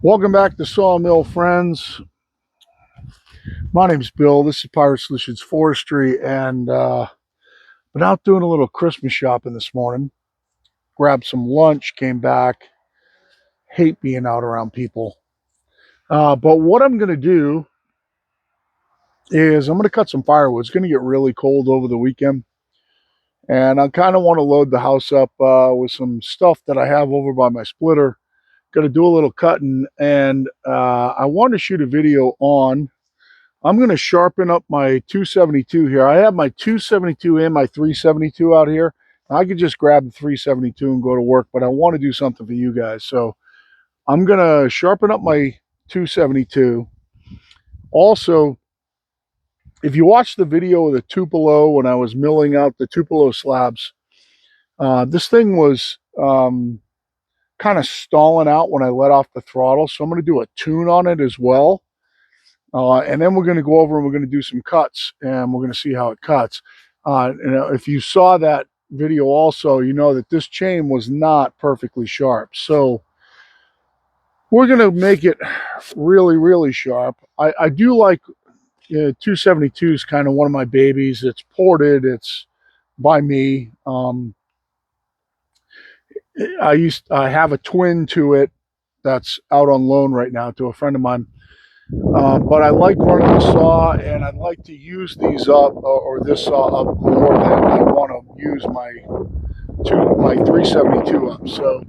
Welcome back to Sawmill Friends. My name's Bill. This is Pirate Solutions Forestry, and been out doing a little Christmas shopping this morning. Grabbed some lunch, came back. Hate being out around people. But what I'm going to do is I'm going to cut some firewood. It's going to get really cold over the weekend, and I kind of want to load the house up with some stuff that I have over by my splitter. Going to do a little cutting, and I want to shoot a video on. I'm going to sharpen up my 272 here. I have my 272 and my 372 out here. I could just grab the 372 and go to work, but I want to do something for you guys. So I'm going to sharpen up my 272. Also, if you watch the video of the Tupelo when I was milling out the Tupelo slabs, this thing was kind of stalling out when I let off the throttle. So I'm going to do a tune on it as well. And then we're going to go over and we're going to do some cuts, and we're going to see how it cuts. If you saw that video also, you know that this chain was not perfectly sharp. So we're going to make it really, really sharp. I do like 272 is kind of one of my babies. It's ported. It's by me. I have a twin to it that's out on loan right now to a friend of mine. But I like running the saw, and I'd like to use these up, or this saw up more than I want to use my 372 up. So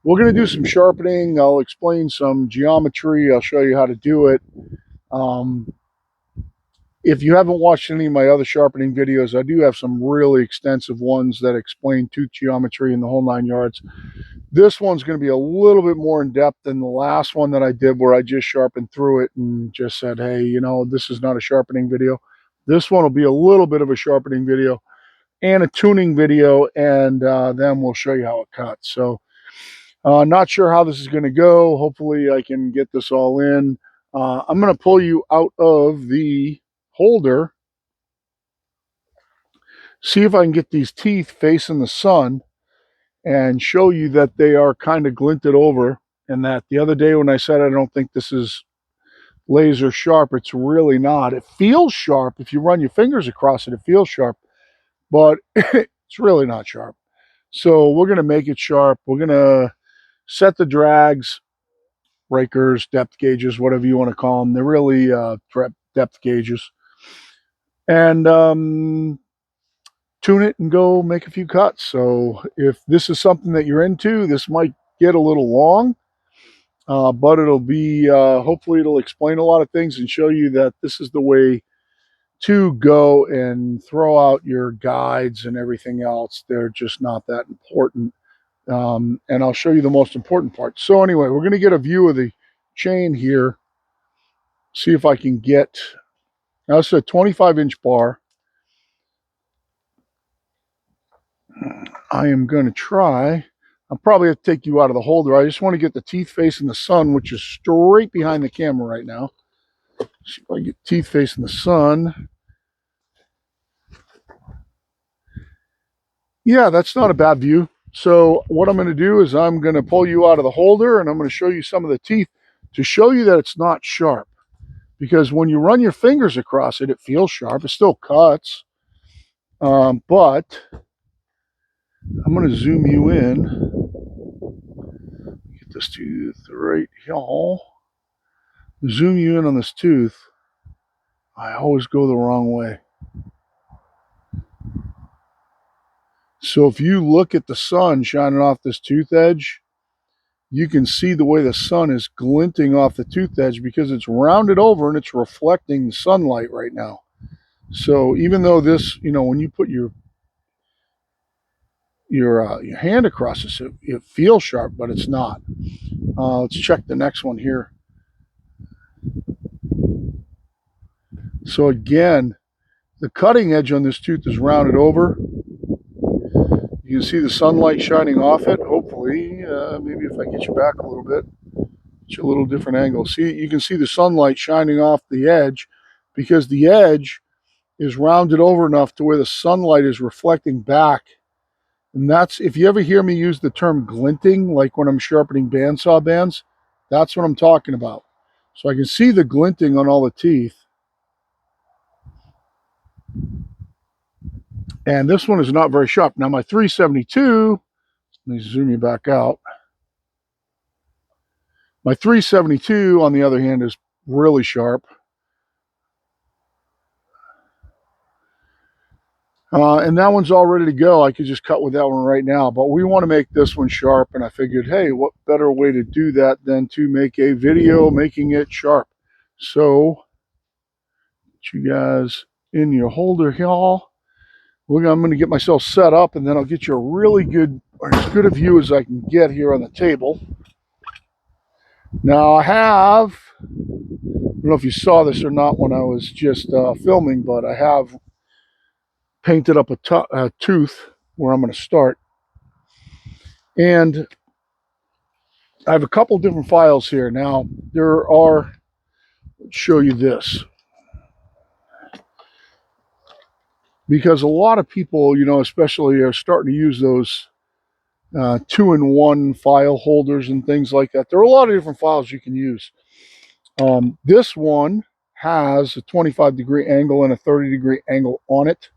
we're going to do some sharpening. I'll explain some geometry. I'll show you how to do it. If you haven't watched any of my other sharpening videos, I do have some really extensive ones that explain tooth geometry and the whole 9 yards. This one's going to be a little bit more in depth than the last one that I did, where I just sharpened through it and just said, hey, you know, this is not a sharpening video. This one will be a little bit of a sharpening video and a tuning video, and then we'll show you how it cuts. So not sure how this is going to go. Hopefully I can get this all in. I'm going to pull you out of the holder, see if I can get these teeth facing the sun, and show you that they are kind of glinted over, and that the other day when I said I don't think this is laser sharp, it's really not. It feels sharp. If you run your fingers across it, it feels sharp, but it's really not sharp. So we're going to make it sharp. We're going to set the drags, breakers, depth gauges, whatever you want to call them. They're really depth gauges. And tune it and go make a few cuts. So if this is something that you're into, this might get a little long, but it'll be, hopefully it'll explain a lot of things and show you that this is the way to go and throw out your guides and everything else. They're just not that important. And I'll show you the most important part. So anyway, we're going to get a view of the chain here. See if I can get, now it's a 25-inch bar. I am going to try. I'll probably have to take you out of the holder. I just want to get the teeth facing the sun, which is straight behind the camera right now. See if I get teeth facing the sun. Yeah, that's not a bad view. So what I'm going to do is I'm going to pull you out of the holder, and I'm going to show you some of the teeth to show you that it's not sharp. Because when you run your fingers across it, it feels sharp. It still cuts. But I'm going to zoom you in. Get this tooth right here. Zoom you in on this tooth. I always go the wrong way. So if you look at the sun shining off this tooth edge, you can see the way the sun is glinting off the tooth edge because it's rounded over and it's reflecting the sunlight right now. So even though this, you know, when you put your hand across this, it feels sharp, but it's not. Let's check the next one here. So again, the cutting edge on this tooth is rounded over. You can see the sunlight shining off it. Hopefully, maybe if I get you back a little bit, get you a little different angle. See, you can see the sunlight shining off the edge because the edge is rounded over enough to where the sunlight is reflecting back. And that's, if you ever hear me use the term glinting, like when I'm sharpening bandsaw bands, That's what I'm talking about. So I can see the glinting on all the teeth. And this one is not very sharp. Now my 372, let me zoom you back out. My 372, on the other hand, is really sharp. And that one's all ready to go. I could just cut with that one right now. But we want to make this one sharp. And I figured, hey, what better way to do that than to make a video making it sharp. So, you guys in your holder here. I'm going to get myself set up, and then I'll get you a really good, or as good a view as I can get here on the table. Now I have, I don't know if you saw this or not when I was just filming, but I have painted up a tooth where I'm going to start. And I have a couple different files here. Now there are, let's show you this. Because a lot of people, you know, especially are starting to use those 2-in-1 file holders and things like that. There are a lot of different files you can use. This one has a 25-degree angle and a 30-degree angle on it.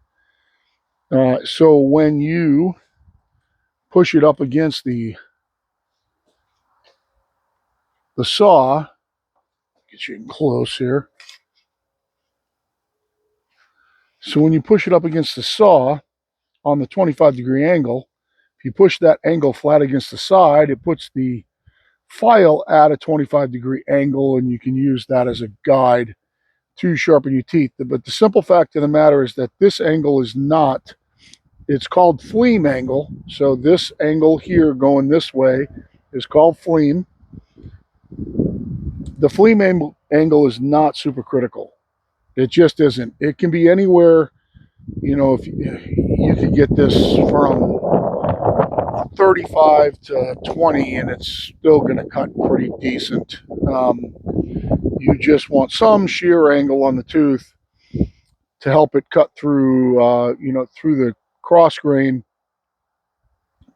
So when you push it up against the saw, get you in close here. So when you push it up against the saw on the 25-degree angle, if you push that angle flat against the side, it puts the file at a 25-degree angle, and you can use that as a guide to sharpen your teeth. But the simple fact of the matter is that this angle is not, it's called fleam angle. So this angle here going this way is called fleam. The fleam angle is not super critical. It just isn't. It can be anywhere, you know, if you could get this from 35 to 20 and it's still going to cut pretty decent. You just want some shear angle on the tooth to help it cut through, you know, through the cross grain,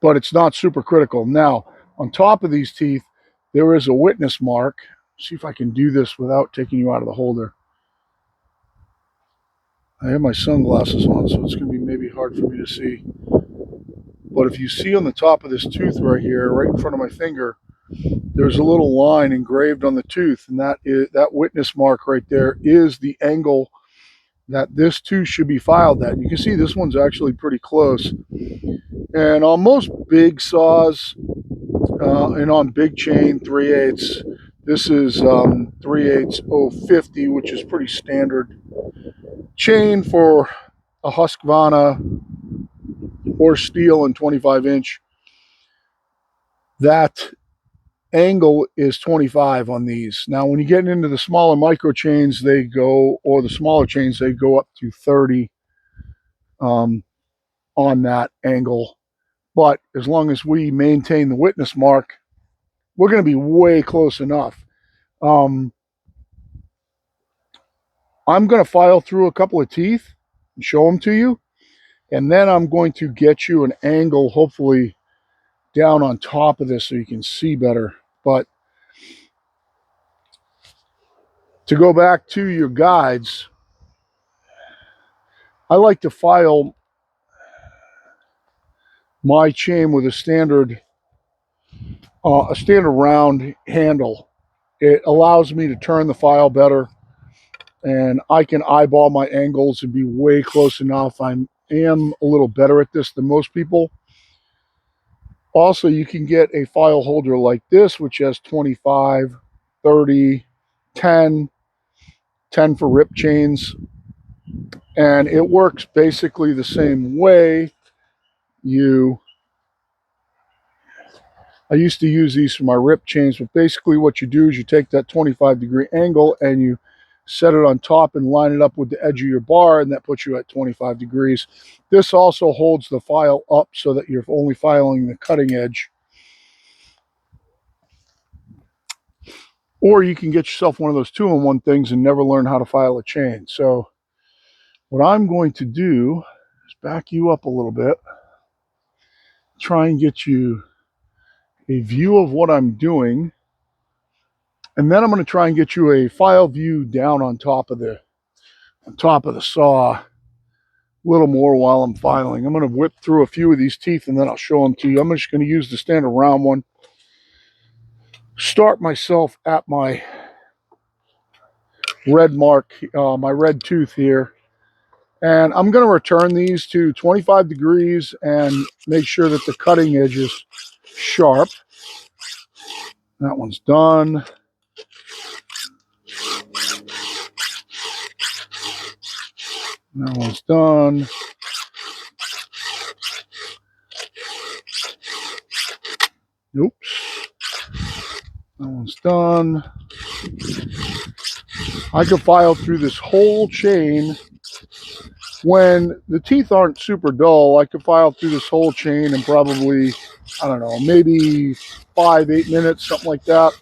but it's not super critical. Now, on top of these teeth, there is a witness mark. See if I can do this without taking you out of the holder. I have my sunglasses on, so it's going to be maybe hard for me to see. But if you see on the top of this tooth right here, right in front of my finger, there's a little line engraved on the tooth, and that witness mark right there is the angle that this tooth should be filed at. And you can see this one's actually pretty close. And on most big saws and on big chain 3/8, this is 3/8 050, which is pretty standard chain for a Husqvarna or steel and 25-inch. That angle is 25 on these. Now, when you get into the smaller micro chains, they go, or the smaller chains, they go up to 30 on that angle. But as long as we maintain the witness mark, we're going to be way close enough. I'm going to file through a couple of teeth and show them to you. And then I'm going to get you an angle, hopefully down on top of this so you can see better. But to go back to your guides, I like to file my chain with a standard round handle. It allows me to turn the file better, and I can eyeball my angles and be way close enough. I am a little better at this than most people. Also, you can get a file holder like this, which has 25, 30, 10, 10 for rip chains, and it works basically the same way. I used to use these for my rip chains, but basically what you do is you take that 25-degree angle and you set it on top and line it up with the edge of your bar, and that puts you at 25 degrees. This also holds the file up so that you're only filing the cutting edge. Or you can get yourself one of those 2-in-1 things and never learn how to file a chain. So what I'm going to do is back you up a little bit, try and get you a view of what I'm doing. And then I'm going to try and get you a file view down on top of the saw a little more while I'm filing. I'm going to whip through a few of these teeth and then I'll show them to you. I'm just going to use the standard round one. Start myself at my red mark, my red tooth here. And I'm going to return these to 25 degrees and make sure that the cutting edge is sharp. That one's done. That one's done. Oops. That one's done. I could file through this whole chain. When the teeth aren't super dull, I could file through this whole chain in probably, I don't know, maybe 5-8 minutes, something like that.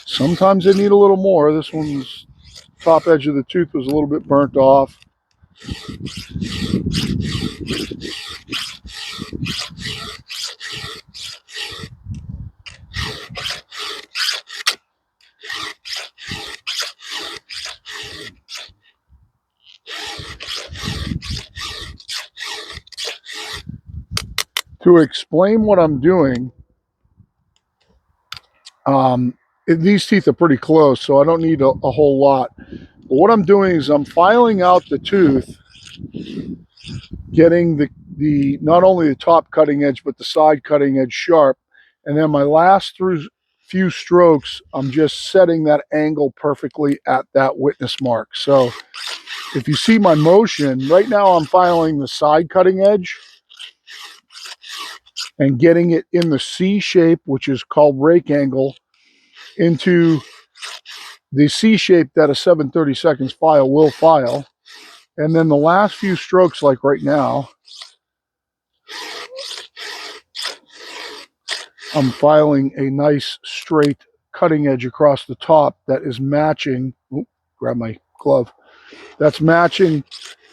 Sometimes they need a little more. This one's top edge of the tooth was a little bit burnt off. To explain what I'm doing, these teeth are pretty close, so I don't need a whole lot. But what I'm doing is I'm filing out the tooth, getting the not only the top cutting edge, but the side cutting edge sharp. And then my last few strokes, I'm just setting that angle perfectly at that witness mark. So if you see my motion, right now I'm filing the side cutting edge and getting it in the C shape, which is called rake angle, into the C shape that a 7/32 file will file. And then the last few strokes, like right now, I'm filing a nice straight cutting edge across the top that is matching, grab my glove, that's matching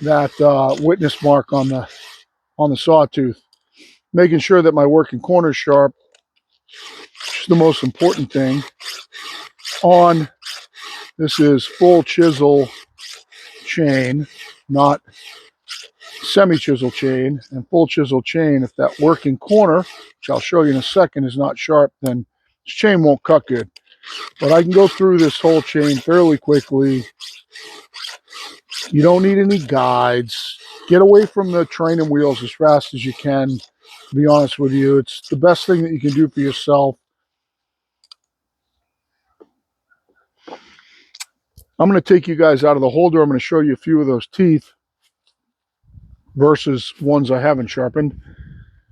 that witness mark on the sawtooth. Making sure that my working corner is sharp, which is the most important thing. On, this is full chisel chain, not semi-chisel chain. And full chisel chain, if that working corner, which I'll show you in a second, is not sharp, then this chain won't cut good. But I can go through this whole chain fairly quickly. You don't need any guides. Get away from the training wheels as fast as you can, to be honest with you. It's the best thing that you can do for yourself. I'm going to take you guys out of the holder. I'm going to show you a few of those teeth versus ones I haven't sharpened.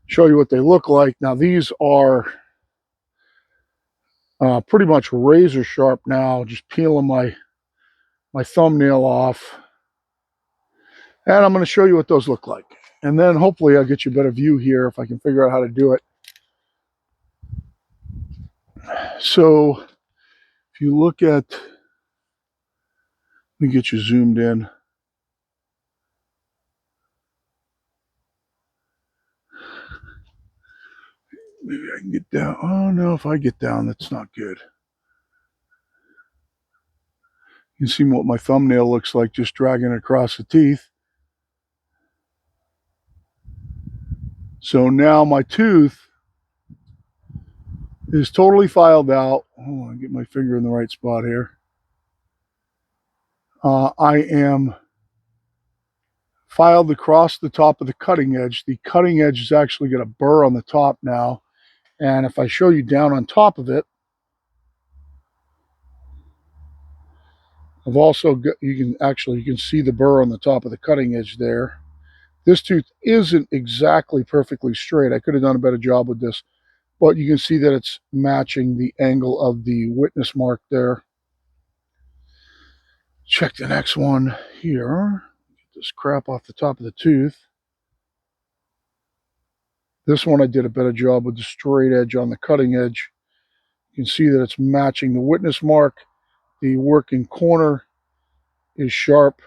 Show you what they look like. Now these are pretty much razor sharp now. Just peeling my thumbnail off. And I'm going to show you what those look like. And then hopefully I'll get you a better view here if I can figure out how to do it. So if you look at, let me get you zoomed in. Maybe I can get down. Oh no, if I get down, that's not good. You can see what my thumbnail looks like just dragging across the teeth. So now my tooth is totally filed out. Hold on, get my finger in the right spot here. I am filed across the top of the cutting edge. The cutting edge is actually got a burr on the top now. And if I show you down on top of it, I've also got, you can see the burr on the top of the cutting edge there. This tooth isn't exactly perfectly straight. I could have done a better job with this, but you can see that it's matching the angle of the witness mark there. Check the next one here. Get this crap off the top of the tooth. This one I did a better job with the straight edge on the cutting edge. You can see that it's matching the witness mark. The working corner is sharp.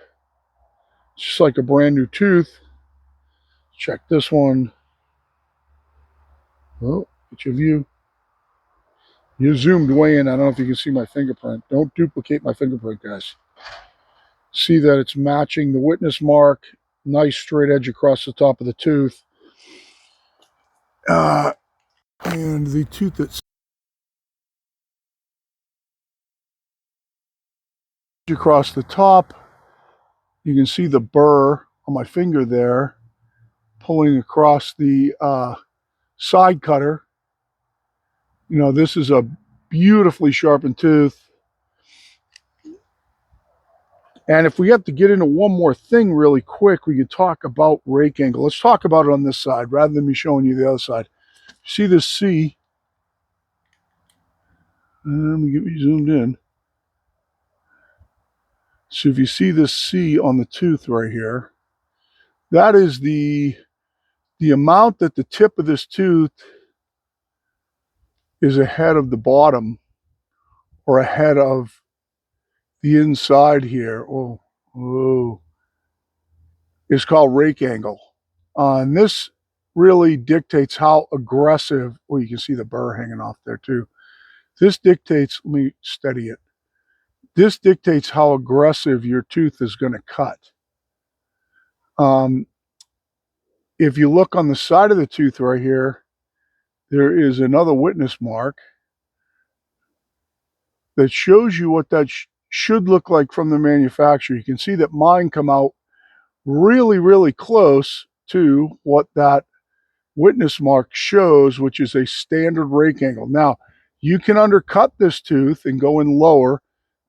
It's just like a brand new tooth. Check this one. Oh, get your view. You zoomed way in. I don't know if you can see my fingerprint. Don't duplicate my fingerprint, guys. See that it's matching the witness mark. Nice straight edge across the top of the tooth. And the tooth that's across the top, you can see the burr on my finger there pulling across the side cutter. You know, this is a beautifully sharpened tooth. And if we have to get into one more thing really quick, we could talk about rake angle. Let's talk about it on this side rather than me showing you the other side. See this C? Let me get me zoomed in. So if you see this C on the tooth right here, that is the amount that the tip of this tooth is ahead of the bottom or ahead of the inside here. Oh, it's called rake angle. And this really dictates how aggressive, well, you can see the burr hanging off there too. This dictates, let me steady it. This dictates how aggressive your tooth is going to cut. Um, if you look on the side of the tooth right here, there is another witness mark that shows you what that should look like from the manufacturer. You can see that mine come out really, really close to what that witness mark shows, which is a standard rake angle. Now, you can undercut this tooth and go in lower,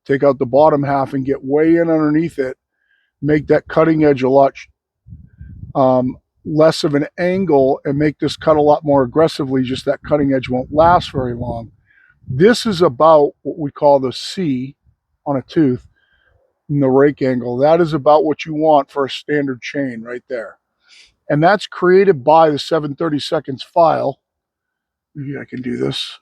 take out the bottom half and get way in underneath it, make that cutting edge a lot less of an angle and make this cut a lot more aggressively, just that cutting edge won't last very long. This is about what we call the C on a tooth in the rake angle. That is about what you want for a standard chain right there. And that's created by the 7/32 file. Maybe I can do this.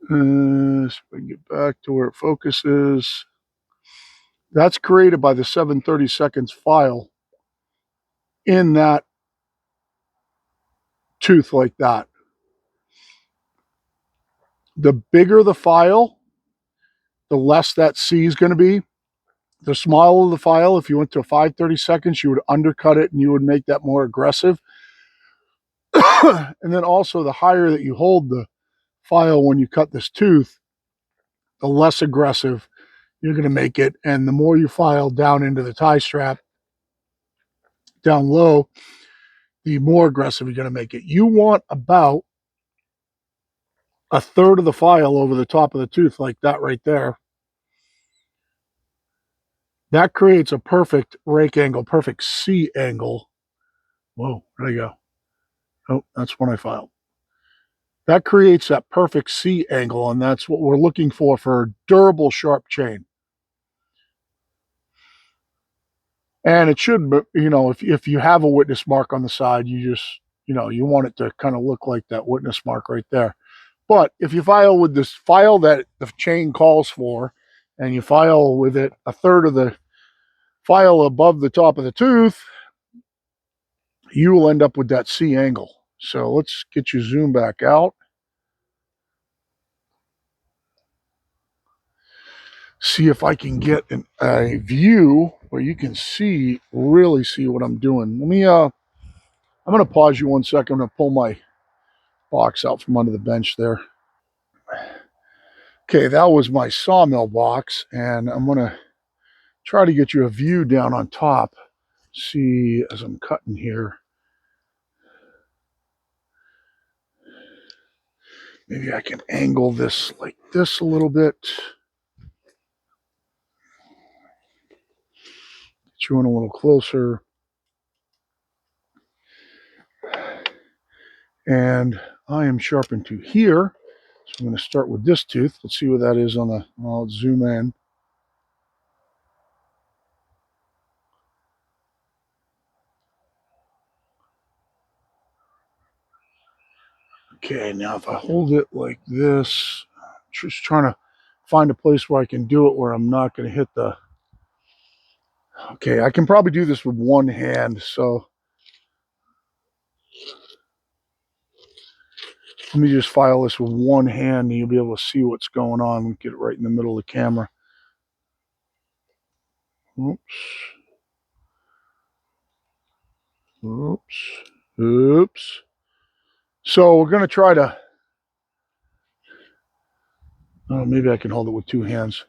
So I can get back to where it focuses. That's created by the 7/32 file in that tooth like that. The bigger the file, the less that C is going to be. The smaller the file, if you went to a 5/32, you would undercut it and you would make that more aggressive. And then also the higher that you hold the file when you cut this tooth, the less aggressive you're going to make it. And the more you file down into the tie strap, down low, the more aggressive you're going to make it. You want about a third of the file over the top of the tooth like that right there. That creates a perfect rake angle, perfect C angle. Whoa, where'd I go? Oh, that's when I filed. That creates that perfect C angle, and that's what we're looking for a durable, sharp chain. And it should, you know, if you have a witness mark on the side, you just, you know, you want it to kind of look like that witness mark right there. But if you file with this file that the chain calls for, and you file with it a third of the file above the top of the tooth, you will end up with that C angle. So let's get you zoom back out. See if I can get a view where you can see, really see what I'm doing. Let me, I'm going to pause you 1 second. I'm going to pull my box out from under the bench there. Okay, that was my sawmill box, and I'm going to try to get you a view down on top. See, as I'm cutting here, maybe I can angle this like this a little bit. Get you in a little closer. And I am sharpened to here. So I'm going to start with this tooth. Let's see what that is on the, I'll zoom in. Okay, now if I hold it like this, just trying to find a place where I can do it where I'm not going to hit the, okay, I can probably do this with one hand. So Let me just file this with one hand and you'll be able to see what's going on. Get it right in the middle of the camera. Oops. Oops. Oops. So we're going to try to, oh, maybe I can hold it with two hands.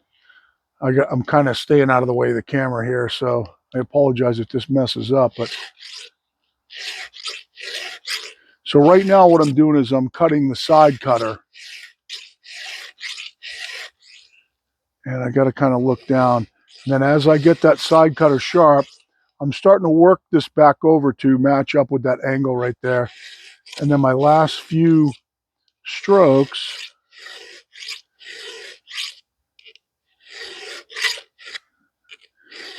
I'm kind of staying out of the way of the camera here, so I apologize if this messes up. But so right now what I'm doing is I'm cutting the side cutter. And I got to kind of look down. And then as I get that side cutter sharp, I'm starting to work this back over to match up with that angle right there. And then my last few strokes,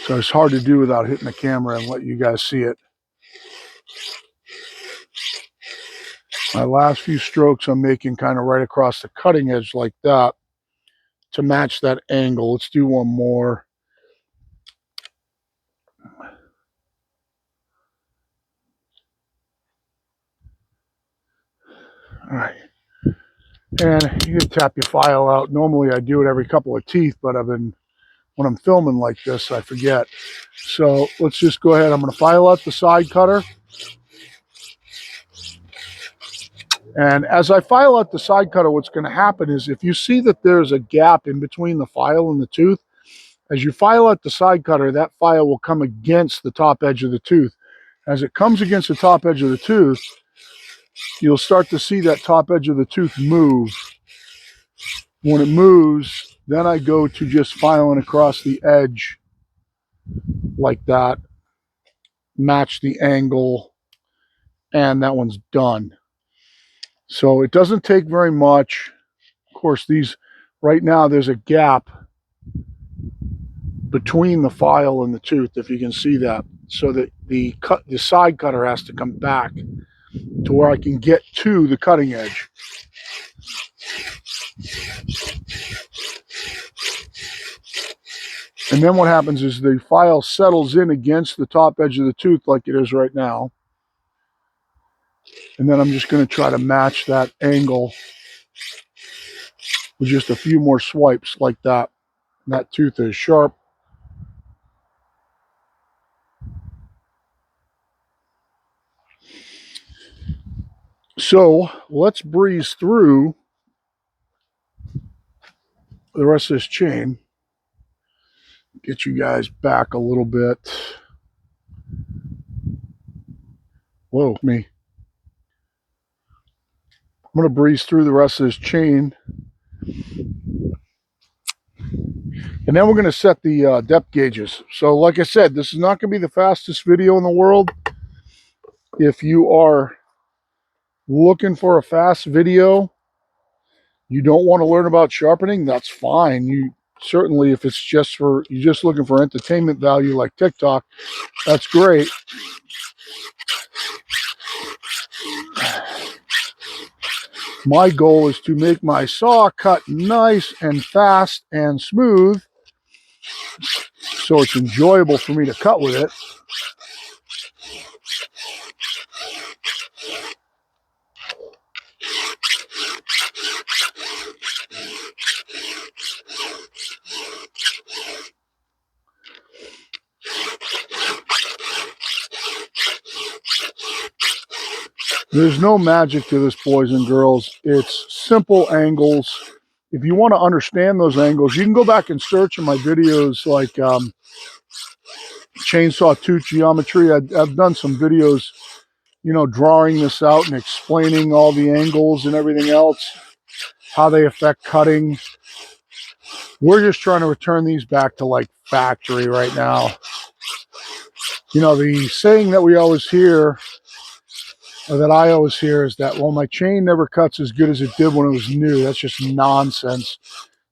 so it's hard to do without hitting the camera and let you guys see it. My last few strokes I'm making kind of right across the cutting edge like that to match that angle. Let's do one more. All right. And you can tap your file out. Normally I do it every couple of teeth, but when I'm filming like this, I forget. So let's just go ahead. I'm going to file out the side cutter. And as I file out the side cutter, what's going to happen is if you see that there's a gap in between the file and the tooth, as you file out the side cutter, that file will come against the top edge of the tooth. As it comes against the top edge of the tooth, you'll start to see that top edge of the tooth move. When it moves, then I go to just filing across the edge like that, match the angle, and that one's done. So it doesn't take very much. Of course, these right now there's a gap between the file and the tooth, if you can see that, so that the side cutter has to come back to where I can get to the cutting edge. And then what happens is the file settles in against the top edge of the tooth like it is right now. And then I'm just going to try to match that angle with just a few more swipes like that. And that tooth is sharp. So let's breeze through the rest of this chain. Get you guys back a little bit. Whoa, me. I'm going to breeze through the rest of this chain. And then we're going to set the depth gauges. So like I said, this is not going to be the fastest video in the world. If you are looking for a fast video, you don't want to learn about sharpening, that's fine. You certainly, if it's just for, you're just looking for entertainment value like TikTok, that's great. My goal is to make my saw cut nice and fast and smooth, so it's enjoyable for me to cut with it. There's no magic to this, boys and girls. It's simple angles. If you want to understand those angles, you can go back and search in my videos like chainsaw tooth geometry. I've done some videos, you know, drawing this out and explaining all the angles and everything else, how they affect cutting. We're just trying to return these back to like factory right now. You know, the saying that we always hear, or that I always hear, is that, well, my chain never cuts as good as it did when it was new. That's just nonsense.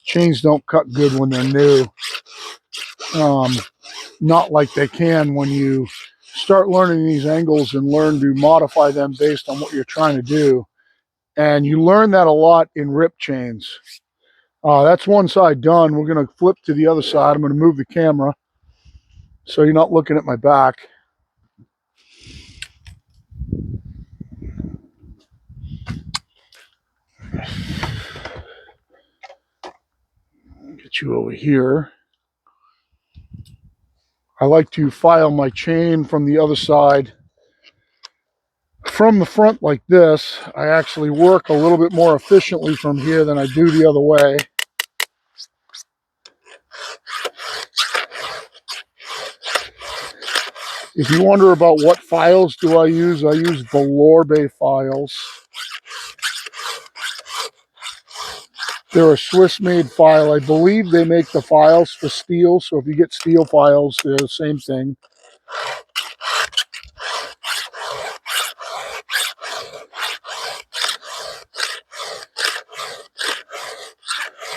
Chains don't cut good when they're new. Not like they can when you start learning these angles and learn to modify them based on what you're trying to do. And you learn that a lot in rip chains. That's one side done. We're going to flip to the other side. I'm going to move the camera so you're not looking at my back. Get you over here. I like to file my chain from the other side. From the front like this, I actually work a little bit more efficiently from here than I do the other way. If you wonder about what files do I use Velour files. They're a Swiss-made file. I believe they make the files for steel, so if you get steel files, they're the same thing.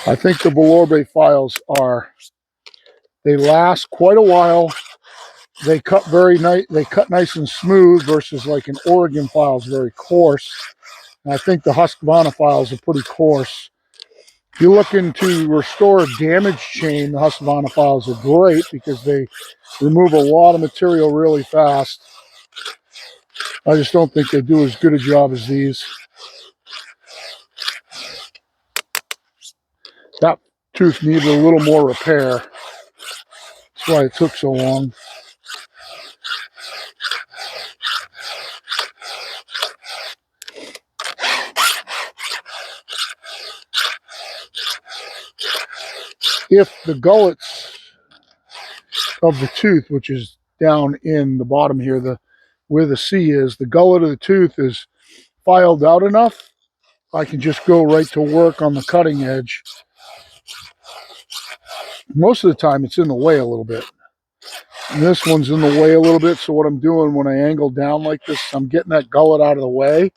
I think the Velour files they last quite a while. They cut very nice. They cut nice and smooth versus like an Oregon file is very coarse. And I think the Husqvarna files are pretty coarse. If you're looking to restore a damaged chain, the Husqvarna files are great because they remove a lot of material really fast. I just don't think they do as good a job as these. That tooth needed a little more repair. That's why it took so long. If the gullets of the tooth, which is down in the bottom here, where the C is, the gullet of the tooth is filed out enough, I can just go right to work on the cutting edge. Most of the time it's in the way a little bit. And this one's in the way a little bit, so what I'm doing when I angle down like this, I'm getting that gullet out of the way.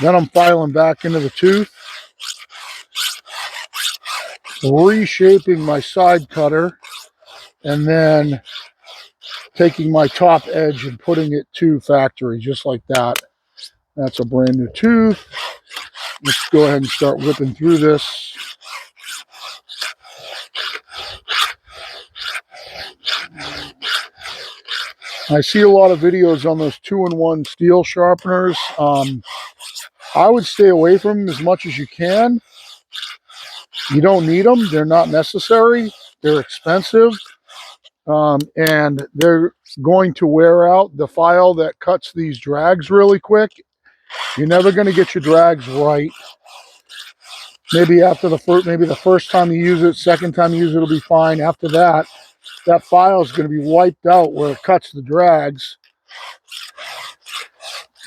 Then I'm filing back into the tooth, reshaping my side cutter, and then taking my top edge and putting it to factory, just like that. That's a brand new tooth. Let's go ahead and start whipping through this. I see a lot of videos on those 2-in-1 steel sharpeners. I would stay away from them as much as you can. You don't need them. They're not necessary. They're expensive. And they're going to wear out the file that cuts these drags really quick. You're never going to get your drags right. Maybe after the first time you use it, second time you use it, it'll be fine. After that, that file is going to be wiped out where it cuts the drags.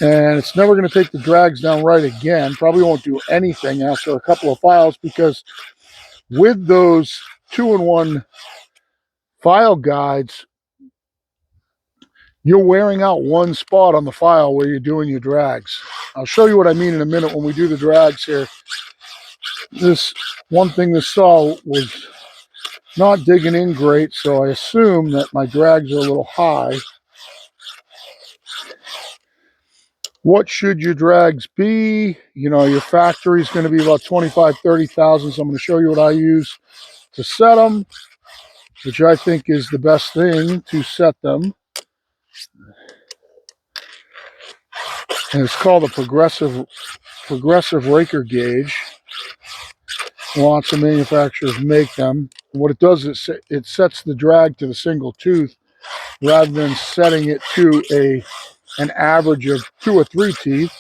And it's never going to take the drags down right again. Probably won't do anything after a couple of files, because with those 2-in-1 file guides, you're wearing out one spot on the file where you're doing your drags. I'll show you what I mean in a minute when we do the drags here. This one thing this saw was not digging in great, so I assume that my drags are a little high. What should your drags be? You know, your factory is going to be about 25, 30,000. So I'm going to show you what I use to set them, which I think is the best thing to set them. And it's called a progressive raker gauge. Lots of manufacturers make them. What it does is it sets the drag to the single tooth rather than setting it to an average of 2 or 3 teeth.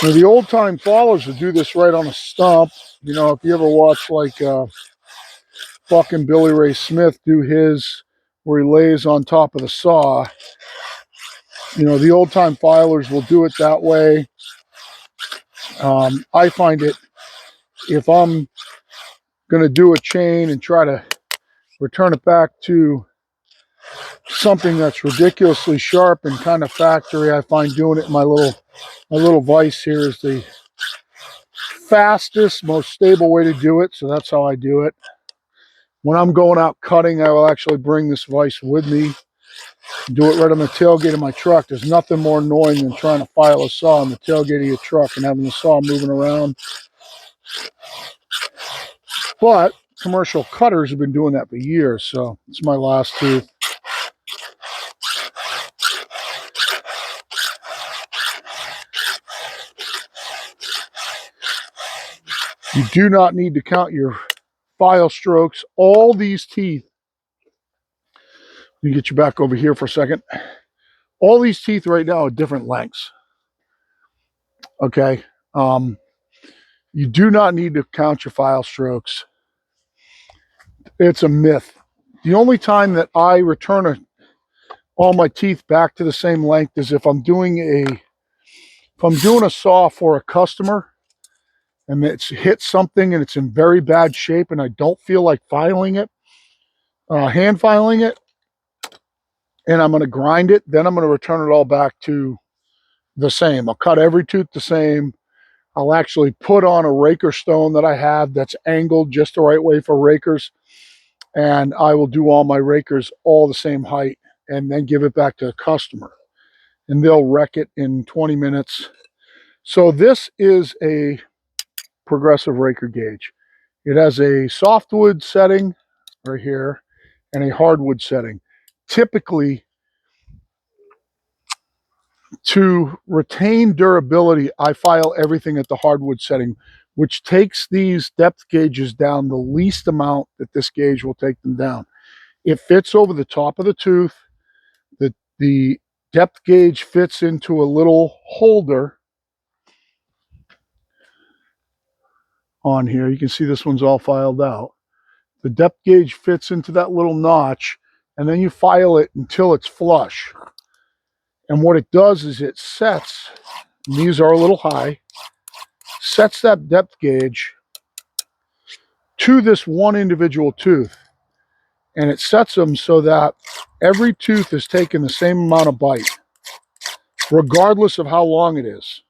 Now, the old-time fallers would do this right on a stump. You know, if you ever watch like fucking Billy Ray Smith do his, where he lays on top of the saw, you know, the old-time filers will do it that way. I find it, if I'm going to do a chain and try to return it back to something that's ridiculously sharp and kind of factory, I find doing it in my little vise here is the fastest, most stable way to do it. So that's how I do it. When I'm going out cutting, I will actually bring this vise with me. Do it right on the tailgate of my truck. There's nothing more annoying than trying to file a saw on the tailgate of your truck and having the saw moving around. But commercial cutters have been doing that for years, so it's my last tooth. You do not need to count your file strokes. All these teeth, let me get you back over here for a second. All these teeth right now are different lengths. Okay. You do not need to count your file strokes. It's a myth. The only time that I return all my teeth back to the same length is if I'm doing a saw for a customer and it's hit something and it's in very bad shape and I don't feel like filing it, hand filing it, and I'm going to grind it, then I'm going to return it all back to the same. I'll cut every tooth the same. I'll actually put on a raker stone that I have that's angled just the right way for rakers, and I will do all my rakers all the same height and then give it back to the customer, and they'll wreck it in 20 minutes. So this is a progressive raker gauge. It has a softwood setting right here and a hardwood setting. Typically, to retain durability, I file everything at the hardwood setting, which takes these depth gauges down the least amount that this gauge will take them down. It fits over the top of the tooth. The depth gauge fits into a little holder on here. You can see this one's all filed out. The depth gauge fits into that little notch, and then you file it until it's flush. And what it does is it sets, and these are a little high, sets that depth gauge to this one individual tooth. And it sets them so that every tooth is taking the same amount of bite, regardless of how long it is.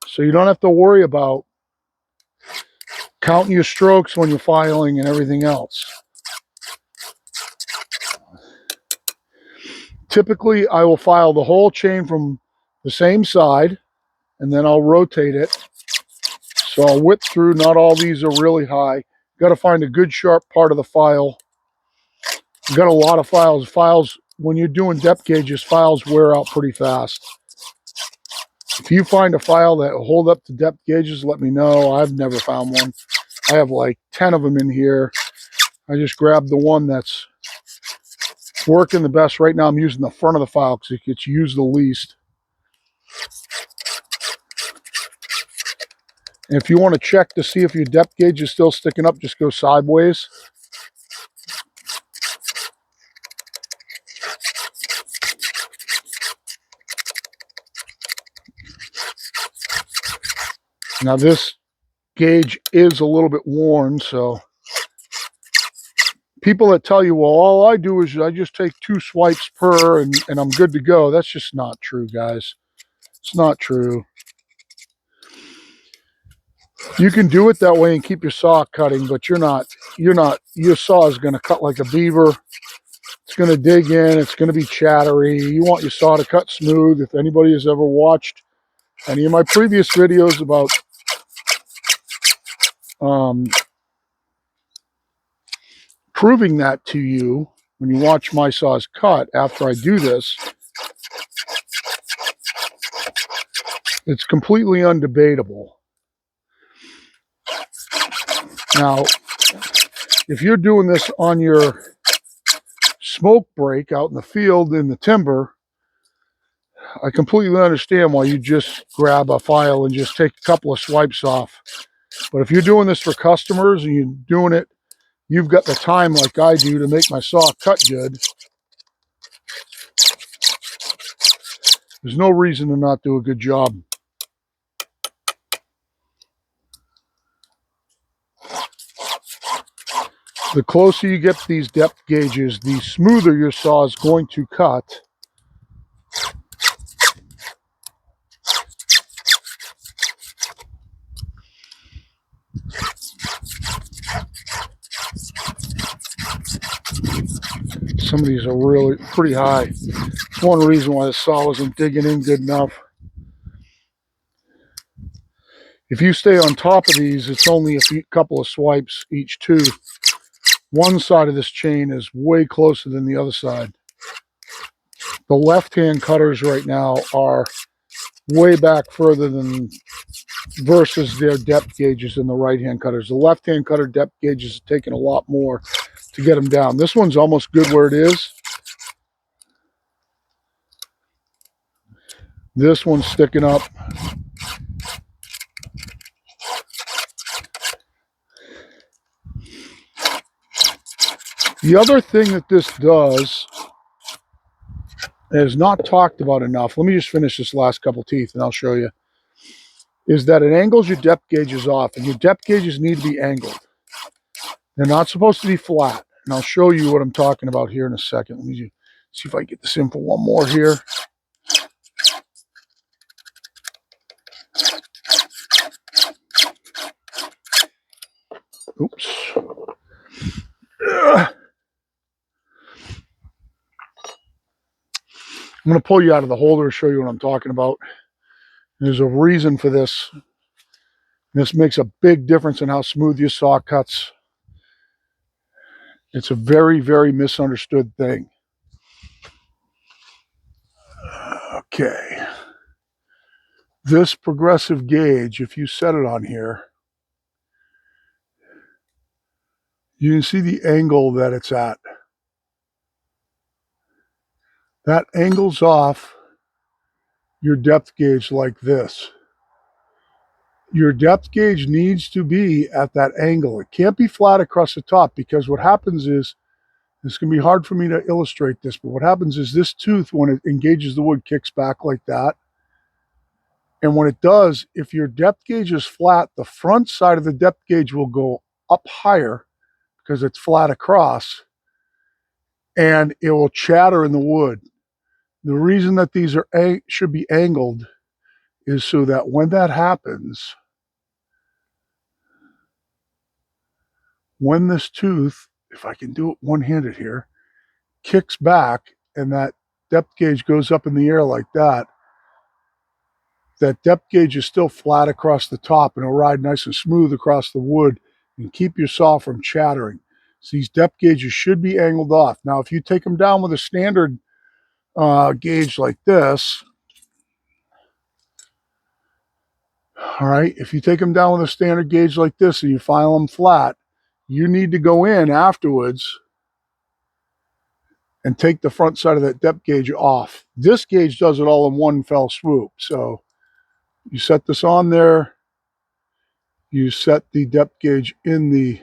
So you don't have to worry about counting your strokes when you're filing and everything else. Typically, I will file the whole chain from the same side, and then I'll rotate it. So I'll whip through. Not all these are really high. Got to find a good sharp part of the file. Got a lot of files. Files, when you're doing depth gauges, files wear out pretty fast. If you find a file that will hold up to depth gauges, let me know. I've never found one. I have like 10 of them in here. I just grabbed the one that's working the best. Right now I'm using the front of the file because it gets used the least. And if you want to check to see if your depth gauge is still sticking up, just go sideways. Now this gauge is a little bit worn, so people that tell you, well, all I do is I just take 2 swipes per and I'm good to go. That's just not true, guys. It's not true. You can do it that way and keep your saw cutting, but your saw is going to cut like a beaver. It's going to dig in. It's going to be chattery. You want your saw to cut smooth. If anybody has ever watched any of my previous videos about proving that to you, when you watch my saws cut after I do this, it's completely undebatable. Now, if you're doing this on your smoke break out in the field in the timber, I completely understand why you just grab a file and just take a couple of swipes off. But if you're doing this for customers and you're doing it, you've got the time like I do to make my saw cut good, there's no reason to not do a good job. The closer you get to these depth gauges, the smoother your saw is going to cut. Some of these are really pretty high. It's one reason why the saw wasn't digging in good enough. If you stay on top of these, it's only a couple of swipes each tooth. One side of this chain is way closer than the other side. The left-hand cutters right now are way back further than versus their depth gauges in the right-hand cutters. The left-hand cutter depth gauges are taking a lot more to get them down. This one's almost good where it is. This one's sticking up. The other thing that this does is not talked about enough. Let me just finish this last couple teeth and I'll show you. Is that it angles your depth gauges off, and your depth gauges need to be angled. They're not supposed to be flat. And I'll show you what I'm talking about here in a second. Let me see if I can get this in for one more here. Oops. I'm going to pull you out of the holder and show you what I'm talking about. There's a reason for this. This makes a big difference in how smooth your saw cuts. It's a very, very misunderstood thing. Okay. This progressive gauge, if you set it on here, you can see the angle that it's at. That angles off your depth gauge like this. Your depth gauge needs to be at that angle. It can't be flat across the top, because what happens is, it's going to be hard for me to illustrate this, but what happens is this tooth, when it engages the wood, kicks back like that. And when it does, if your depth gauge is flat, the front side of the depth gauge will go up higher because it's flat across, and it will chatter in the wood. The reason that these are should be angled is so that when that happens, when this tooth, if I can do it one-handed here, kicks back and that depth gauge goes up in the air like that, that depth gauge is still flat across the top, and it'll ride nice and smooth across the wood and keep your saw from chattering. So these depth gauges should be angled off. Now, if you take them down with a standard gauge like this, all right, if you take them down with a standard gauge like this and you file them flat, you need to go in afterwards and take the front side of that depth gauge off. This gauge does it all in one fell swoop. So you set this on there, you set the depth gauge in the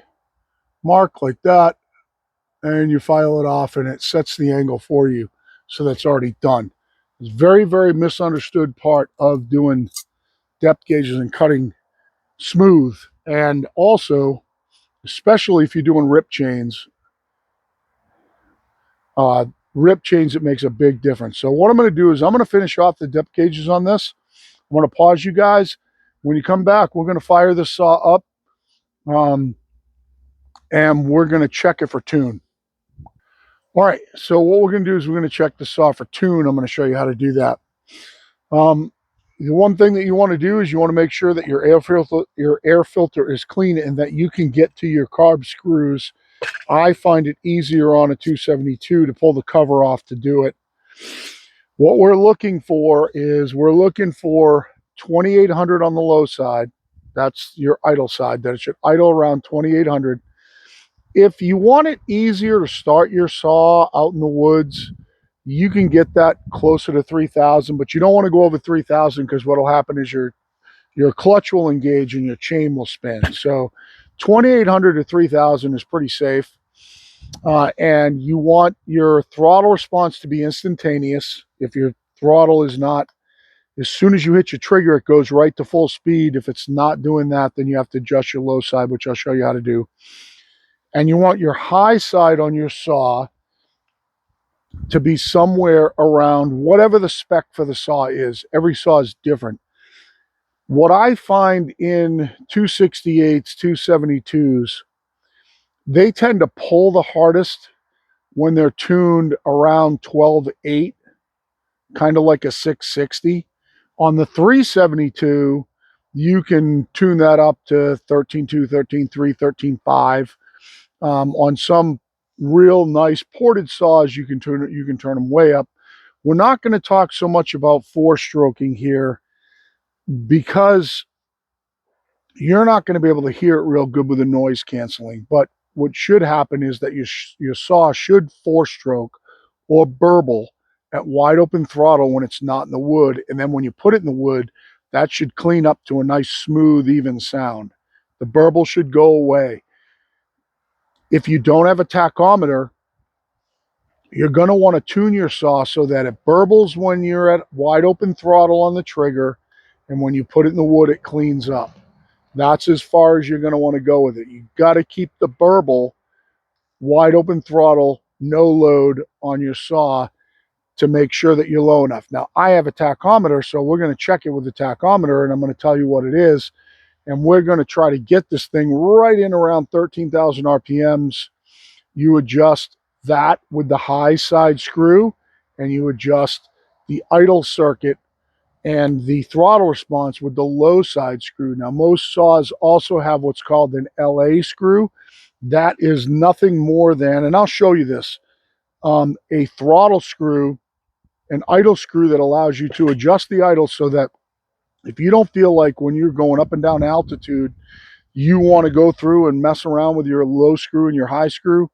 mark like that, and you file it off, and it sets the angle for you. So that's already done. It's a very, very misunderstood part of doing depth gauges and cutting smooth. And also, especially if you're doing rip chains, it makes a big difference. So what I'm going to do is I'm going to finish off the depth gauges on this. I'm going to pause you guys. When you come back, we're going to fire this saw up, and we're going to check it for tune. All right, so what we're going to do is we're going to check the saw for tune. I'm going to show you how to do that. The one thing that you want to do is you want to make sure that your air filter is clean and that you can get to your carb screws. I find it easier on a 272 to pull the cover off to do it. What we're looking for is we're looking for 2800 on the low side. That's your idle side, that it should idle around 2800. If you want it easier to start your saw out in the woods, you can get that closer to 3000, but you don't want to go over 3000, because what will happen is your clutch will engage and your chain will spin. So 2800 to 3000 is pretty safe. And you want your throttle response to be instantaneous. If your throttle is not, as soon as you hit your trigger, it goes right to full speed. If it's not doing that, then you have to adjust your low side, which I'll show you how to do. And you want your high side on your saw to be somewhere around whatever the spec for the saw is. Every saw is different. What I find in 268s, 272s, they tend to pull the hardest when they're tuned around 12.8, kind of like a 660. On the 372, you can tune that up to 13.2, 13.3, 13.5. On some real nice ported saws, you can turn them way up. We're not going to talk so much about four-stroking here, because you're not going to be able to hear it real good with the noise canceling. But what should happen is that your saw should four stroke or burble at wide open throttle when it's not in the wood. And then when you put it in the wood, that should clean up to a nice, smooth, even sound. The burble should go away. If you don't have a tachometer, you're going to want to tune your saw so that it burbles when you're at wide open throttle on the trigger, and when you put it in the wood, it cleans up. That's as far as you're going to want to go with it. You got to keep the burble wide open throttle, no load on your saw to make sure that you're low enough. Now, I have a tachometer, so we're going to check it with the tachometer, and I'm going to tell you what it is. And we're going to try to get this thing right in around 13,000 RPMs. You adjust that with the high side screw, and you adjust the idle circuit and the throttle response with the low side screw. Now, most saws also have what's called an LA screw. That is nothing more than, and I'll show you this, a throttle screw, an idle screw that allows you to adjust the idle so that if you don't feel like when you're going up and down altitude, you want to go through and mess around with your low screw and your high screw,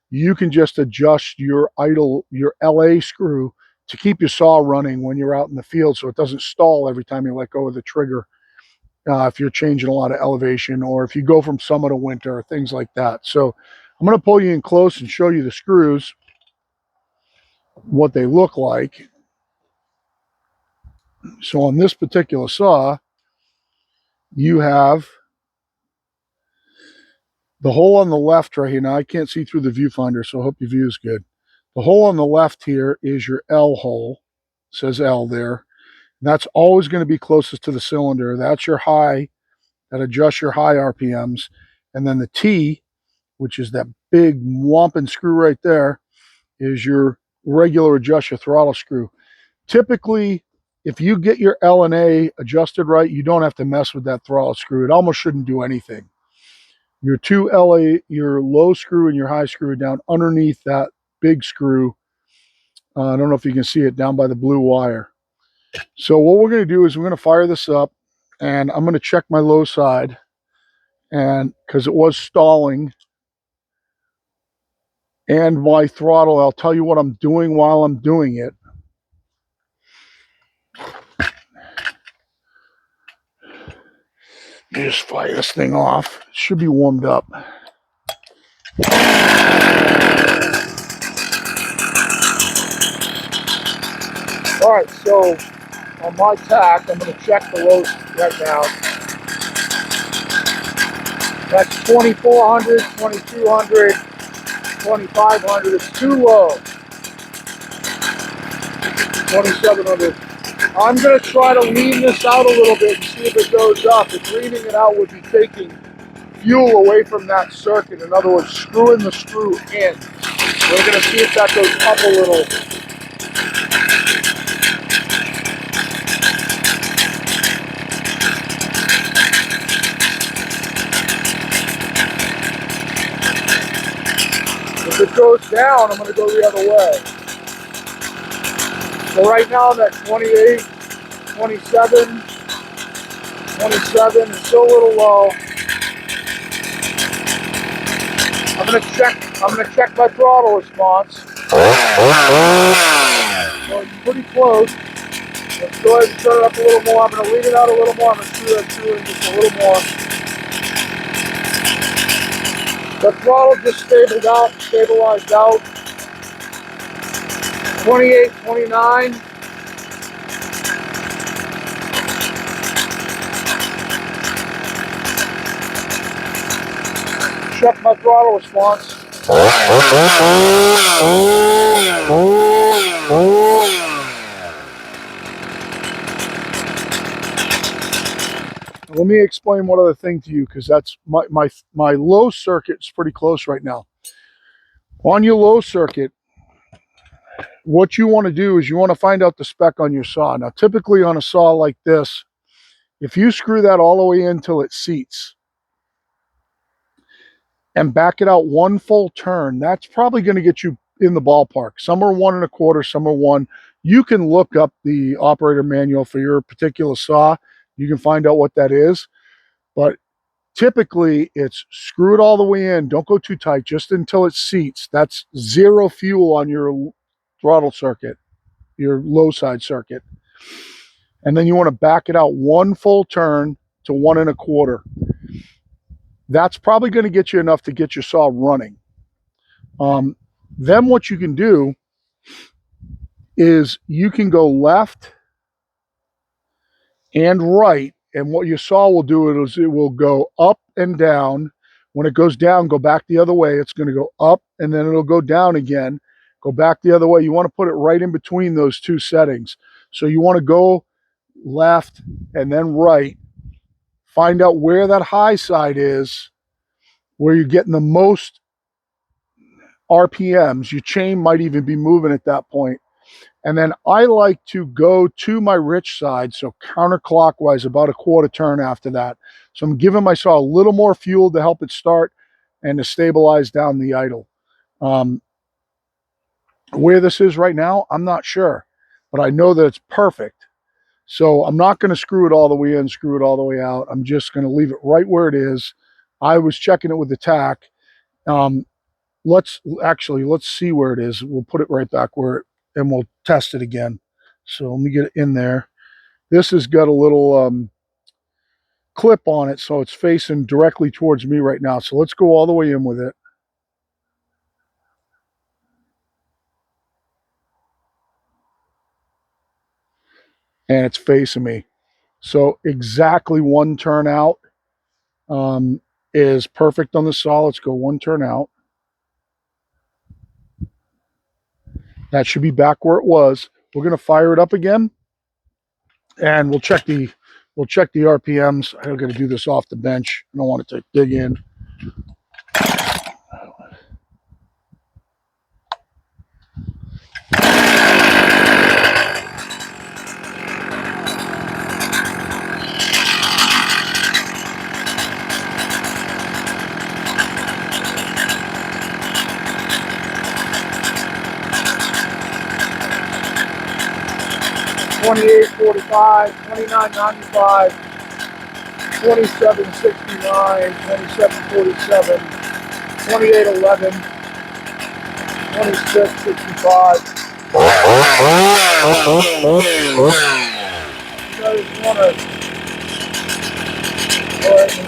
you can just adjust your idle, your LA screw to keep your saw running when you're out in the field so it doesn't stall every time you let go of the trigger. If you're changing a lot of elevation or if you go from summer to winter or things like that. So I'm going to pull you in close and show you the screws, what they look like. So on this particular saw, you have the hole on the left right here. Now I can't see through the viewfinder, so I hope your view is good. The hole on the left here is your L hole. It says L there. And that's always going to be closest to the cylinder. That's your high, that adjusts your high RPMs. And then the T, which is that big whomping screw right there, is your regular adjust your throttle screw. Typically, if you get your L and A adjusted right, you don't have to mess with that throttle screw. It almost shouldn't do anything. Your two LA, your low screw and your high screw are down underneath that big screw. I don't know if you can see it down by the blue wire. So what we're going to do is we're going to fire this up, and I'm going to check my low side, and because it was stalling, and my throttle. I'll tell you what I'm doing while I'm doing it. Just fire this thing off. It should be warmed up. All right, so on my tack, I'm going to check the lows right now. That's 2,400, 2,200, 2,500. It's too low. 2,700. I'm going to try to lean this out a little bit and see if it goes up. And leaning it out would be taking fuel away from that circuit. In other words, screwing the screw in. We're going to see if that goes up a little. If it goes down, I'm going to go the other way. So right now I'm at 28, 27, 27. It's still a little low. I'm going to check my throttle response. So it's pretty close. Let's go ahead and turn it up a little more. I'm going to lean it out a little more. I'm going to screw that screw in just a little more. The throttle just stabilized out. 28, 29. Check my throttle response. Let me explain one other thing to you, because that's my low circuit's pretty close right now. On your low circuit, what you want to do is you want to find out the spec on your saw. Now, typically on a saw like this, if you screw that all the way in till it seats and back it out one full turn, that's probably going to get you in the ballpark. Some are 1 1/4, some are 1. You can look up the operator manual for your particular saw. You can find out what that is. But Typically, it's screw it all the way in. Don't go too tight, just until it seats. That's zero fuel on your throttle circuit, your low side circuit. And then you want to back it out one full turn to 1 1/4. That's probably going to get you enough to get your saw running. Then what you can do is you can go left and right, and what your saw will do is it will go up and down. When it goes down, go back the other way. It's going to go up, and then it'll go down again, go back the other way. You want to put it right in between those two settings. So you want to go left and then right, find out where that high side is, where you're getting the most RPMs. Your chain might even be moving at that point. And then I like to go to my rich side, so counterclockwise, about a 1/4 turn after that. So I'm giving my saw a little more fuel to help it start and to stabilize down the idle. Where this is right now, I'm not sure, but I know that it's perfect. So I'm not going to screw it all the way in, screw it all the way out. I'm just going to leave it right where it is. I was checking it with the tack. Let's see where it is. We'll put it right back where it, and we'll test it again. So let me get it in there. This has got a little clip on it, so it's facing directly towards me right now. So let's go all the way in with it. And it's facing me. So exactly 1 turn out is perfect on the saw. Let's go 1 turn out. That should be back where it was. We're going to fire it up again, and we'll check the RPMs. I'm going to do this off the bench. I don't want it to dig in. $28.45, $29.95, $27.69, $27.47, $28.11, $26.65. You guys want to go ahead and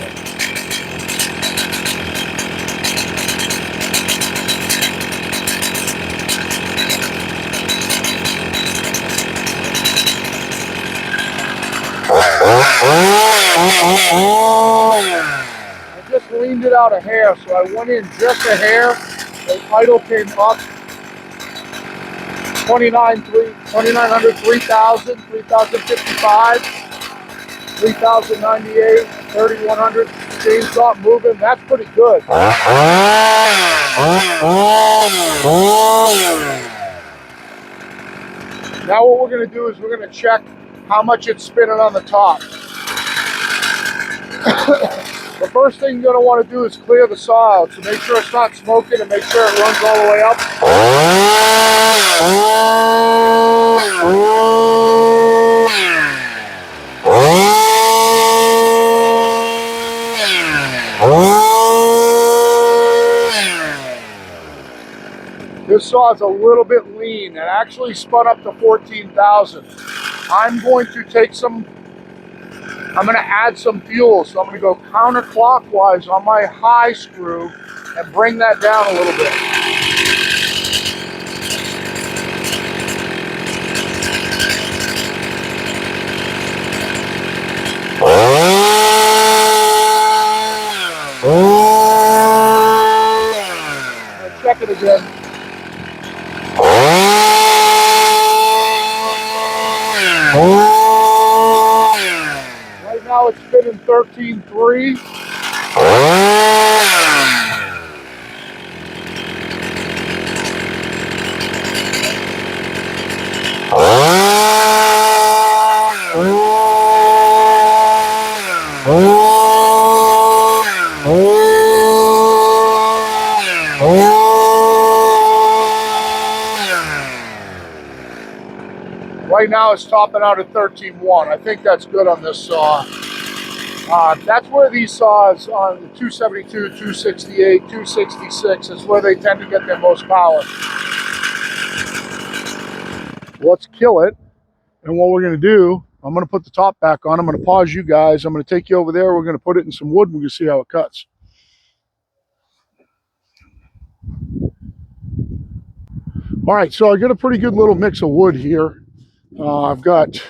I just leaned it out a hair, so I went in just a hair. The idle came up 2,900, 3,000, 3,055, 3,098, 3,100. Chain stopped moving. That's pretty good. Now what we're going to do is we're going to check how much it's spinning on the top. The first thing you're going to want to do is clear the saw out, so make sure it's not smoking and make sure it runs all the way up. This saw is a little bit lean. It actually spun up to 14,000. I'm going to add some fuel. So I'm going to go counterclockwise on my high screw and bring that down a little bit. I'll check it again. Right now it's spinning 13.3. Right now it's topping out at 13.1. I think that's good on this saw. That's where these saws on the 272, 268, 266 is where they tend to get their most power. Let's kill it. And what we're going to do, I'm going to put the top back on. I'm going to pause you guys. I'm going to take you over there. We're going to put it in some wood. We're going to see how it cuts. All right, so I got a pretty good little mix of wood here. I've got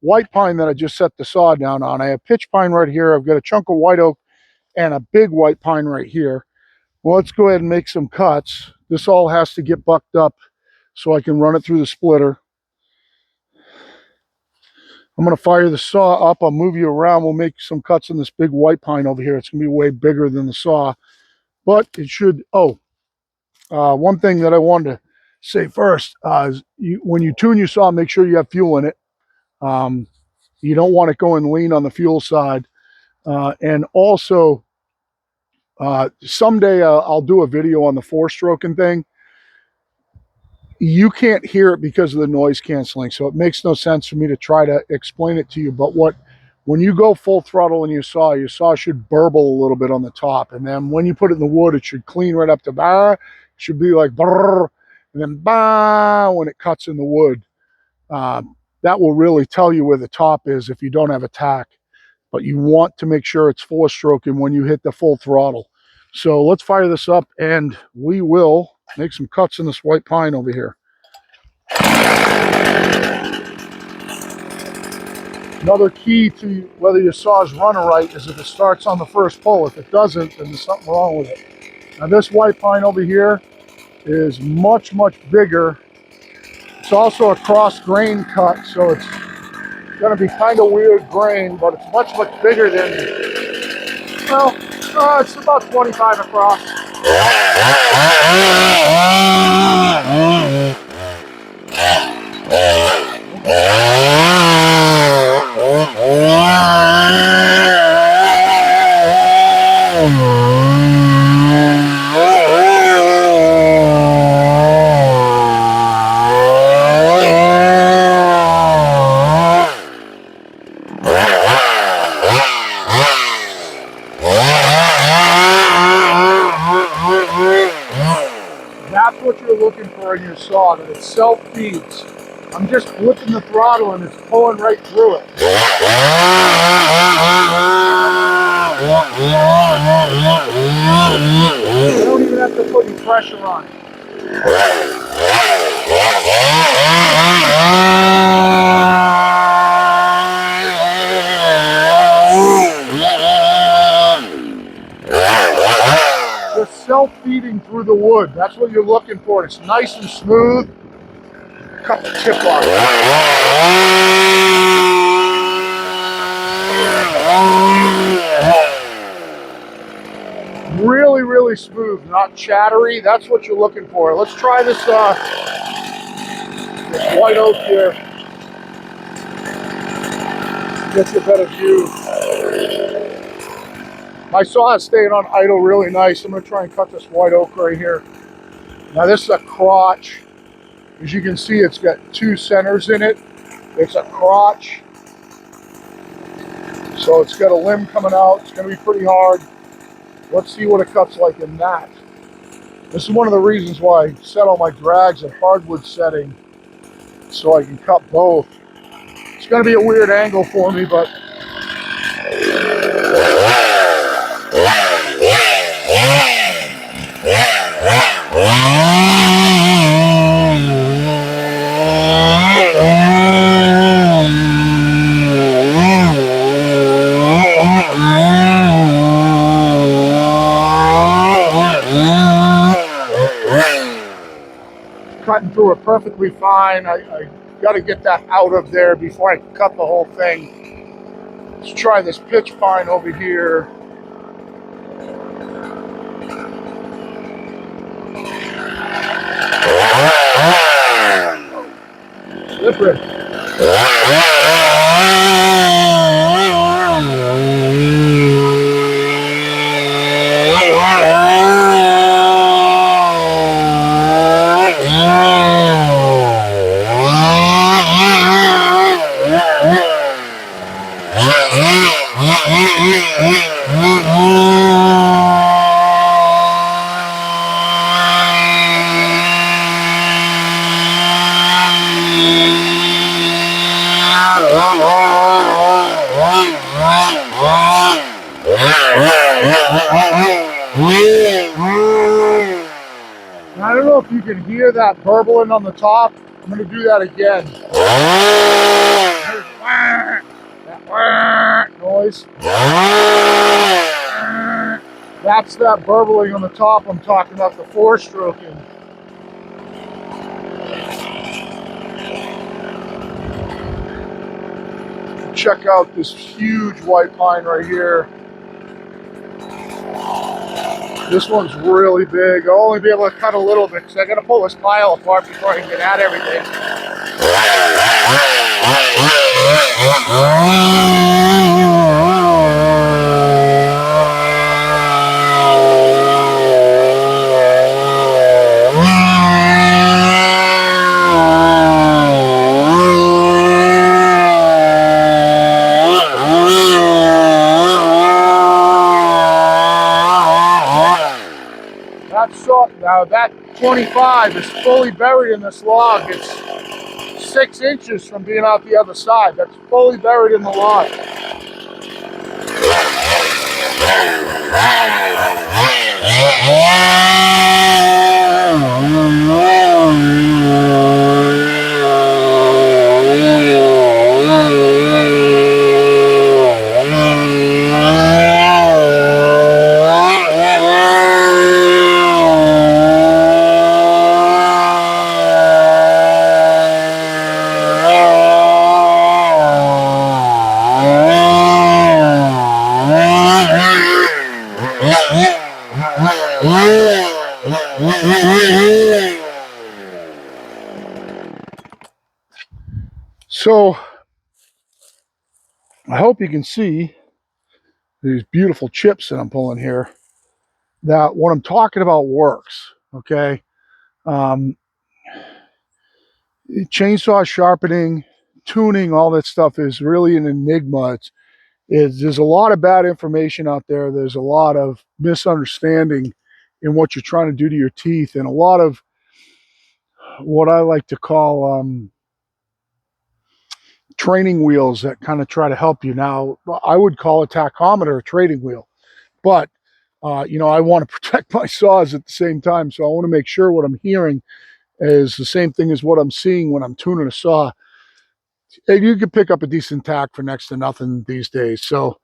white pine that I just set the saw down on. I have pitch pine right here. I've got a chunk of white oak and a big white pine right here. Well, let's go ahead and make some cuts. This all has to get bucked up so I can run it through the splitter. I'm going to fire the saw up. I'll move you around. We'll make some cuts in this big white pine over here. It's going to be way bigger than the saw, but it should. One thing that I wanted to say first is when you tune your saw, make sure you have fuel in it. You don't want it going lean on the fuel side. And also, someday I'll do a video on the four-stroking thing. You can't hear it because of the noise canceling, so it makes no sense for me to try to explain it to you. But when you go full throttle in your saw should burble a little bit on the top, and then when you put it in the wood, it should clean right up to bah. It should be like brrr, and then bah when it cuts in the wood. That will really tell you where the top is if you don't have a tack. But you want to make sure it's four-stroking when you hit the full throttle. So let's fire this up, and we will make some cuts in this white pine over here. Another key to whether your saw is running right is if it starts on the first pull. If it doesn't, then there's something wrong with it. Now this white pine over here is much, much bigger. It's also a cross grain cut, so it's going to be kind of weird grain, but it's much, much bigger than, well, it's about 25 across. That's what you're looking for in your saw, that it self-feeds. I'm just flipping the throttle and it's pulling right through it. You don't even have to put any pressure on it. Just self-feeding through the wood. That's what you're looking for. It's nice and smooth. Cut the tip off. Really, really smooth, not chattery. That's what you're looking for. Let's try this, this white oak here. Get you a better view. My saw is staying on idle really nice. I'm going to try and cut this white oak right here. Now this is a crotch. As you can see, it's got two centers in it. It's a crotch. So it's got a limb coming out. It's going to be pretty hard. Let's see what it cuts like in that. This is one of the reasons why I set all my drags at hardwood setting, so I can cut both. It's going to be a weird angle for me, but cutting through it perfectly fine. I got to get that out of there before I cut the whole thing. Let's try this pitch pine over here. Slippery. I don't know if you can hear that burbling on the top. I'm going to do that again. That noise. That's that burbling on the top I'm talking about, the four-stroking. Check out this huge white pine right here. This one's really big. I'll only be able to cut a little bit because I got to pull this pile apart before I can get at everything. Now that 25 is fully buried in this log. It's 6 inches from being out the other side. That's fully buried in the log. So I hope you can see these beautiful chips that I'm pulling here, that what I'm talking about works. Okay. Chainsaw sharpening, tuning, all that stuff is really an enigma. There's a lot of bad information out there. There's a lot of misunderstanding in what you're trying to do to your teeth, and a lot of what I like to call training wheels that kind of try to help you. Now, I would call a tachometer a training wheel, but I want to protect my saws at the same time, so I want to make sure what I'm hearing is the same thing as what I'm seeing when I'm tuning a saw. And you can pick up a decent tack for next to nothing these days. So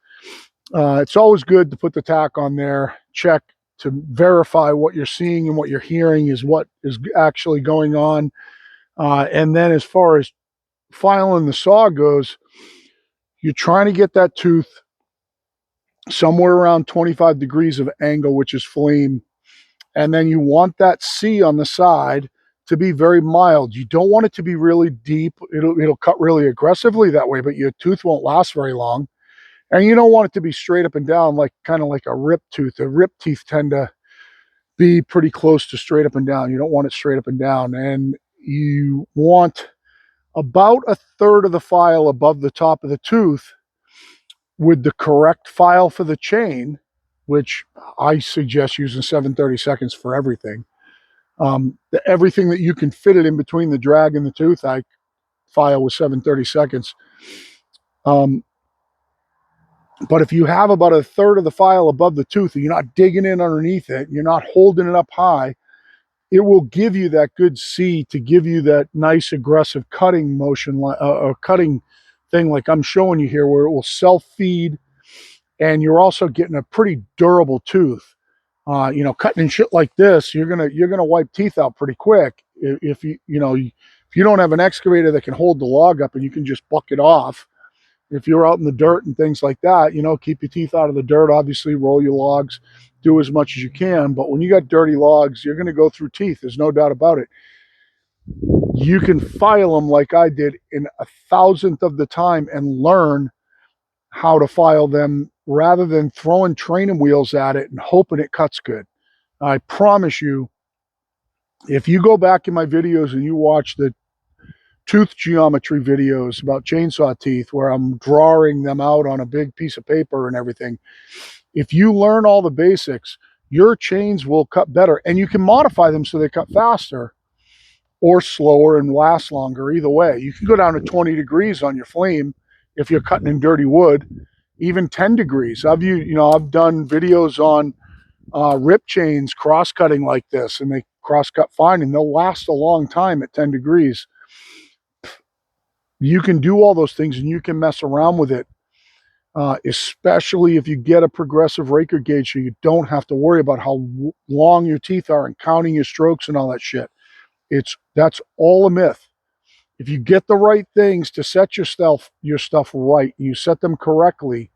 it's always good to put the tack on there, check to verify what you're seeing and what you're hearing is what is actually going on. And then as far as filing the saw goes, you're trying to get that tooth somewhere around 25 degrees of angle, which is flame. And then you want that C on the side to be very mild. You don't want it to be really deep. It'll cut really aggressively that way, but your tooth won't last very long. And you don't want it to be straight up and down, like kind of like a rip tooth. The rip teeth tend to be pretty close to straight up and down. You don't want it straight up and down. And you want about a third of the file above the top of the tooth with the correct file for the chain, which I suggest using 7/32 for everything. Everything that you can fit it in between the drag and the tooth, I file with 7/32. But if you have about a third of the file above the tooth and you're not digging in underneath it, you're not holding it up high, it will give you that good C to give you that nice aggressive cutting motion, or cutting thing like I'm showing you here, where it will self-feed, and you're also getting a pretty durable tooth. Cutting shit like this, you're gonna wipe teeth out pretty quick if if you don't have an excavator that can hold the log up and you can just buck it off. If you're out in the dirt and things like that, keep your teeth out of the dirt. Obviously, roll your logs, do as much as you can. But when you got dirty logs, you're going to go through teeth. There's no doubt about it. You can file them like I did in 1,000th of the time and learn how to file them rather than throwing training wheels at it and hoping it cuts good. I promise you, if you go back in my videos and you watch the tooth geometry videos about chainsaw teeth where I'm drawing them out on a big piece of paper and everything, if you learn all the basics, your chains will cut better, and you can modify them so they cut faster, or slower and last longer. Either way, you can go down to 20 degrees on your flame if you're cutting in dirty wood, even 10 degrees. I've done videos on rip chains cross cutting like this, and they cross cut fine, and they'll last a long time at 10 degrees. You can do all those things, and you can mess around with it, especially if you get a progressive raker gauge, so you don't have to worry about how long your teeth are and counting your strokes and all that shit. That's all a myth. If you get the right things to set your stuff right, you set them correctly,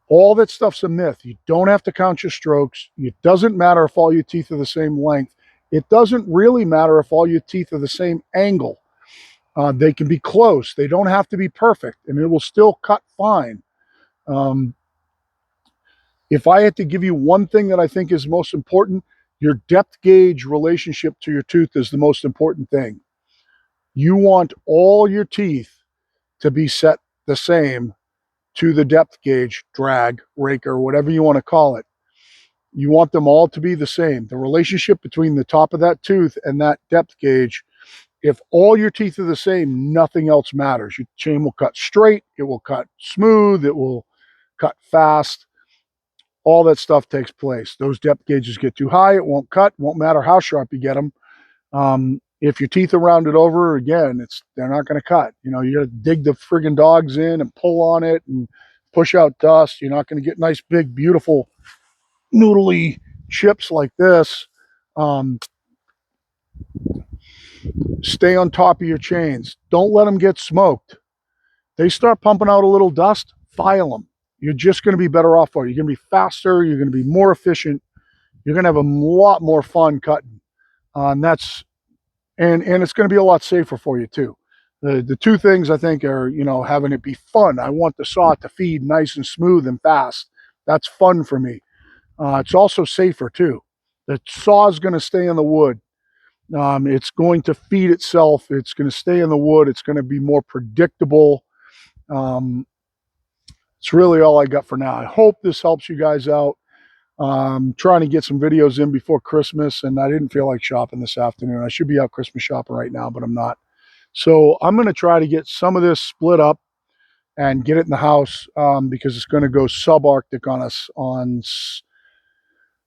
all that stuff's a myth. You don't have to count your strokes. It doesn't matter if all your teeth are the same length. It doesn't really matter if all your teeth are the same angle. They can be close. They don't have to be perfect, and it will still cut fine. Um, if I had to give you one thing that I think is most important, your depth gauge relationship to your tooth is the most important thing. You want all your teeth to be set the same to the depth gauge, drag, raker, whatever you want to call it. You want them all to be the same. The relationship between the top of that tooth and that depth gauge, if all your teeth are the same, nothing else matters. Your chain will cut straight, it will cut smooth, it will cut fast. All that stuff takes place. Those depth gauges get too high, it won't cut, won't matter how sharp you get them. If your teeth are rounded over, again, they're not going to cut. You got to dig the friggin' dogs in and pull on it and push out dust. You're not going to get nice, big, beautiful, noodly chips like this. Stay on top of your chains. Don't let them get smoked. They start pumping out a little dust, file them. You're just going to be better off for it. You're going to be faster. You're going to be more efficient. You're going to have a lot more fun cutting. And it's going to be a lot safer for you too. The two things I think are, having it be fun. I want the saw to feed nice and smooth and fast. That's fun for me. It's also safer too. The saw is going to stay in the wood. It's going to feed itself. It's going to stay in the wood. It's going to be more predictable. It's really all I got for now. I hope this helps you guys out. Trying to get some videos in before Christmas, and I didn't feel like shopping this afternoon. I should be out Christmas shopping right now, but I'm not. So I'm going to try to get some of this split up and get it in the house, because it's going to go subarctic on us on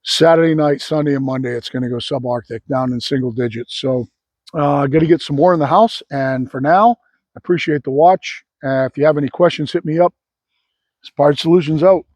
Saturday night, Sunday, and Monday. It's going to go subarctic down in single digits. So I got to get some more in the house. And for now, I appreciate the watch. If you have any questions, hit me up. Inspired Solutions out.